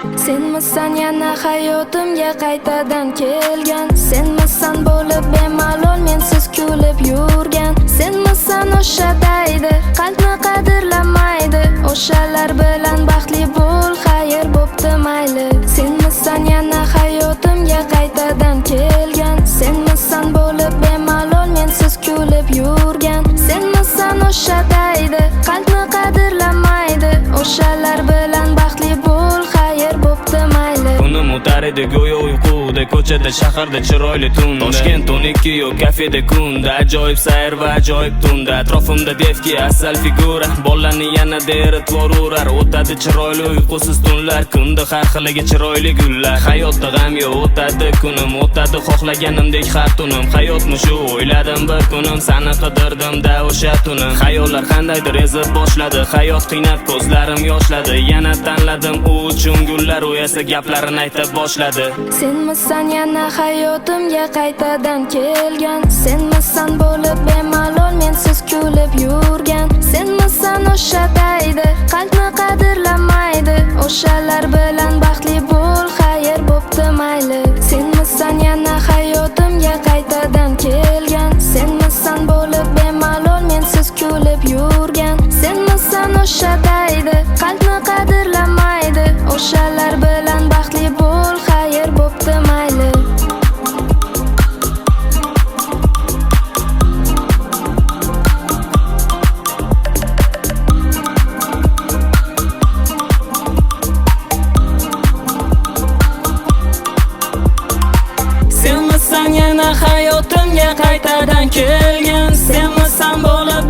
Senmisan yana hayotimga qaytadan kelgan? Senmisan bo'lib bemalol mensiz kulib yurgan? Senmisan o'sha daydi qalbni qadrlamaydi? O'shalar bilan baxtli bo'l, xayr bo'pti mayli. Senmisan yana hayotimga qaytadan kelgan? Senmisan bo'lib bemalol mensiz kulib yurgan? Senmisan o'sha daydi qalbni qadrlamaydi? O'shalar bilan baxtli bo'l, xayr bo'pti mayli. Kunim o'tar edi go'yo uyquda, ko'chada shaharda chiroyli tunda. Toshkent 12 yo kafeda kunda, ajoyib sayr va ajoyib tunda. Atrofimda devki asal figura, bollarni yanada eritib urar. O'tadi chiroyli uyqusiz tunlar, kunda har xiliga chiroyli gullar. Hayotda g'am yo'q, o'tadi kunim, o'tadi xohlaganimdek har tunim. Hayotmi shu, o'yladim bir kunim, seni qidirdim-da o'sha tunim. Xayollar qandaydir ezib boshladi, hayot qiynab ko'zlarim yoshladi. Yana tanladim u uchun gullar, u esa gaplarini ayta boshladi. Senmisan yana hayotimga qaytadan kelgan? Senmisan bo'lib bemalol mensiz kulib yurgan? Senmisan o'sha daydi qalbni qadrlamaydi? O'shalar bilan baxtli bo'l, xayr bo'pti mayli. Senmisan yana hayotimga qaytadan kelgan? Senmisan bo'lib bemalol mensiz kulib yurgan? Senmisan o'sha daydi qalbni qadrlamaydi? O'shalar bilan baxtli bo'l, xayr bo'pti mayli. Senmisan yana hayotimga qaytadan kelgan? Senmisan bo'lib